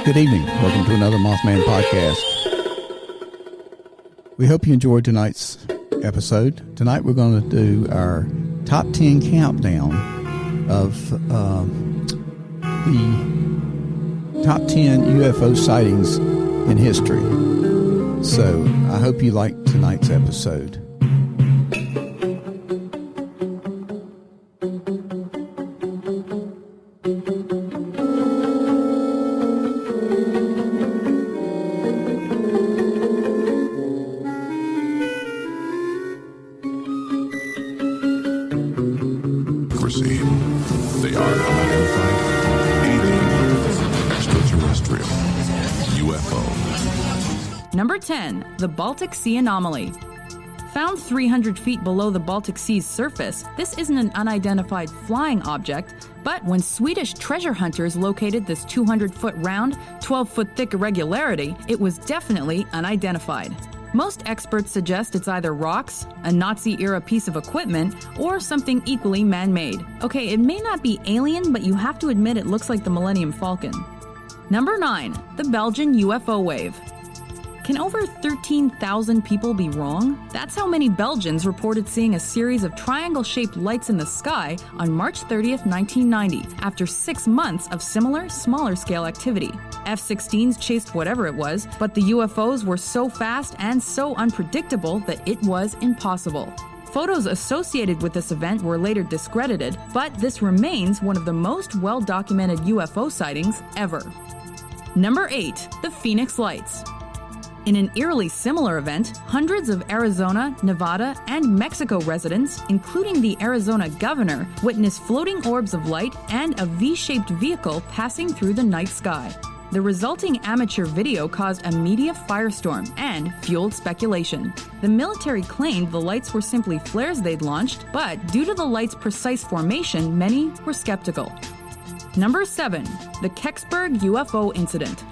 Good evening. Welcome to another Mothman podcast. We hope you enjoyed tonight's episode. Tonight we're going to do our top 10 countdown of the top 10 UFO sightings in history. So I hope you like tonight's episode. They are unidentified alien, extraterrestrial, UFO. Number 10, the Baltic Sea Anomaly. Found 300 feet below the Baltic Sea's surface, this isn't an unidentified flying object, but when Swedish treasure hunters located this 200-foot round, 12-foot thick irregularity, it was definitely unidentified. Most experts suggest it's either rocks, a Nazi-era piece of equipment, or something equally man-made. Okay, it may not be alien, but you have to admit it looks like the Millennium Falcon. Number 9, the Belgian UFO wave. Can over 13,000 people be wrong? That's how many Belgians reported seeing a series of triangle-shaped lights in the sky on March 30th, 1990, after 6 months of similar, smaller-scale activity. F-16s chased whatever it was, but the UFOs were so fast and so unpredictable that it was impossible. Photos associated with this event were later discredited, but this remains one of the most well-documented UFO sightings ever. Number 8, the Phoenix Lights. In an eerily similar event, hundreds of Arizona, Nevada, and Mexico residents, including the Arizona governor, witnessed floating orbs of light and a V-shaped vehicle passing through the night sky. The resulting amateur video caused a media firestorm and fueled speculation. The military claimed the lights were simply flares they'd launched, but due to the lights' precise formation, many were skeptical. Number 7, the Kecksburg UFO incident.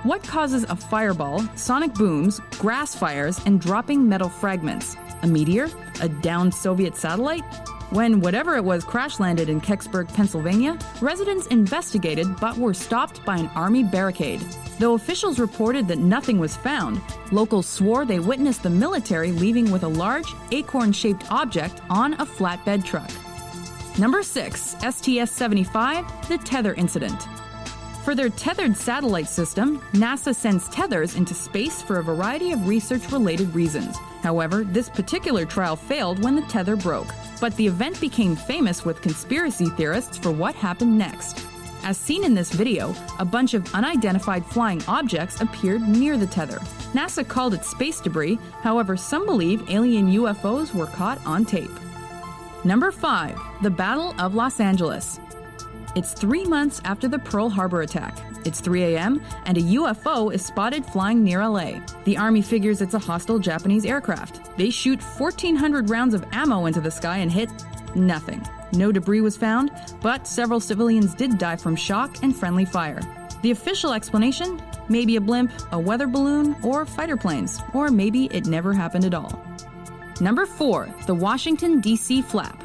What causes a fireball, sonic booms, grass fires, and dropping metal fragments? A meteor? A downed Soviet satellite? When whatever it was crash-landed in Kecksburg, Pennsylvania, residents investigated but were stopped by an army barricade. Though officials reported that nothing was found, locals swore they witnessed the military leaving with a large, acorn-shaped object on a flatbed truck. Number 6, STS-75, the Tether incident. For their tethered satellite system, NASA sends tethers into space for a variety of research-related reasons. However, this particular trial failed when the tether broke. But the event became famous with conspiracy theorists for what happened next. As seen in this video, a bunch of unidentified flying objects appeared near the tether. NASA called it space debris, however some believe alien UFOs were caught on tape. Number 5, the Battle of Los Angeles. It's 3 months after the Pearl Harbor attack. It's 3 a.m., and a UFO is spotted flying near LA. The Army figures it's a hostile Japanese aircraft. They shoot 1,400 rounds of ammo into the sky and hit nothing. No debris was found, but several civilians did die from shock and friendly fire. The official explanation? Maybe a blimp, a weather balloon, or fighter planes. Or maybe it never happened at all. Number 4, the Washington, D.C. flap.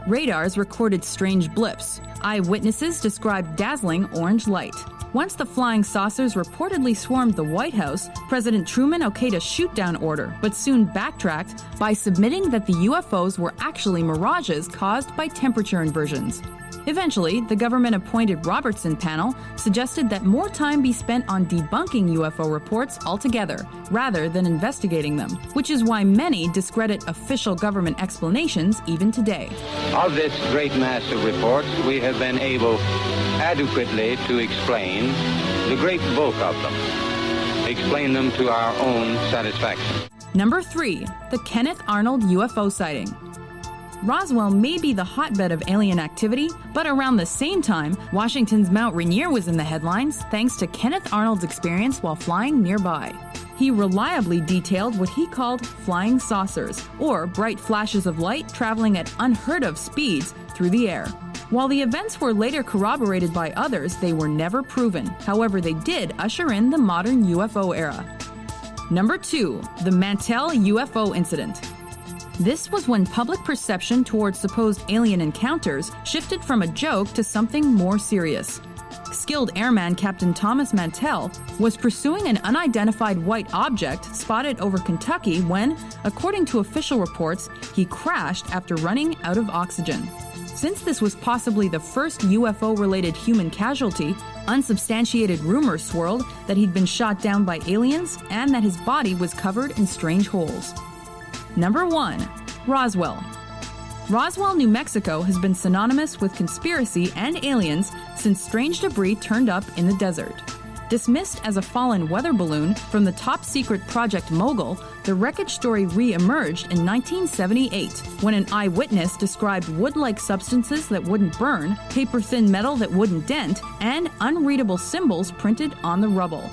Radars recorded strange blips. Eyewitnesses described dazzling orange light. Once the flying saucers reportedly swarmed the White House, President Truman okayed a shoot-down order, but soon backtracked by submitting that the UFOs were actually mirages caused by temperature inversions. Eventually, the government-appointed Robertson panel suggested that more time be spent on debunking UFO reports altogether, rather than investigating them, which is why many discredit official government explanations even today. Of this great mass of reports, we have been able adequately to explain the great bulk of them, explain them to our own satisfaction. Number 3, the Kenneth Arnold UFO sighting. Roswell may be the hotbed of alien activity, but around the same time, Washington's Mount Rainier was in the headlines thanks to Kenneth Arnold's experience while flying nearby. He reliably detailed what he called flying saucers, or bright flashes of light traveling at unheard-of speeds through the air. While the events were later corroborated by others, they were never proven. However, they did usher in the modern UFO era. Number 2, the Mantell UFO incident. This was when public perception towards supposed alien encounters shifted from a joke to something more serious. Skilled airman Captain Thomas Mantell was pursuing an unidentified white object spotted over Kentucky when, according to official reports, he crashed after running out of oxygen. Since this was possibly the first UFO-related human casualty, unsubstantiated rumors swirled that he'd been shot down by aliens and that his body was covered in strange holes. Number 1. Roswell. Roswell, New Mexico has been synonymous with conspiracy and aliens since strange debris turned up in the desert. Dismissed as a fallen weather balloon from the top-secret Project Mogul, the wreckage story re-emerged in 1978 when an eyewitness described wood-like substances that wouldn't burn, paper-thin metal that wouldn't dent, and unreadable symbols printed on the rubble.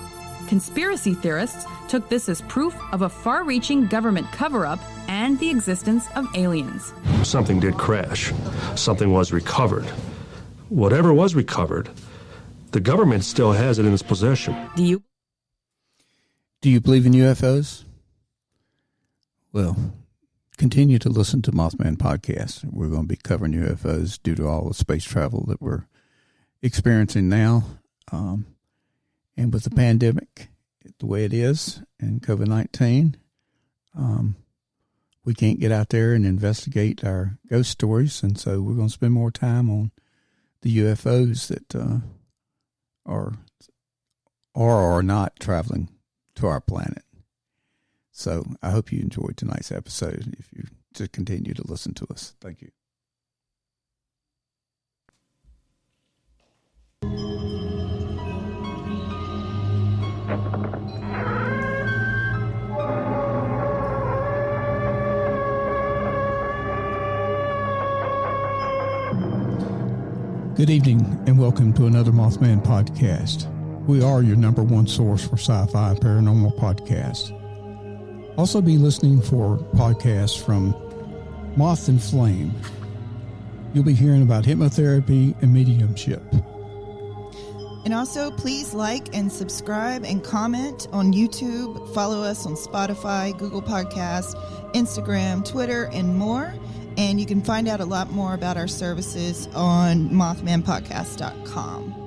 Conspiracy theorists took this as proof of a far-reaching government cover-up and the existence of aliens. Something did crash. Something was recovered. Whatever was recovered, the government still has it in its possession. Do you believe in UFOs? Well, continue to listen to Mothman Podcast. We're going to be covering UFOs due to all the space travel that we're experiencing now. And with the pandemic, the way it is, and COVID-19, we can't get out there and investigate our ghost stories. And so we're going to spend more time on the UFOs that are or are not traveling to our planet. So I hope you enjoyed tonight's episode. If you just continue to listen to us. Thank you. Good evening and welcome to another Mothman Podcast. We are your number one source for sci-fi and paranormal podcasts. Also be listening for podcasts from Moth and Flame. You'll be hearing about hypnotherapy and mediumship. And also, please like and subscribe and comment on YouTube. Follow us on Spotify, Google Podcasts, Instagram, Twitter, and more. And you can find out a lot more about our services on Mouthmanpodcast.com.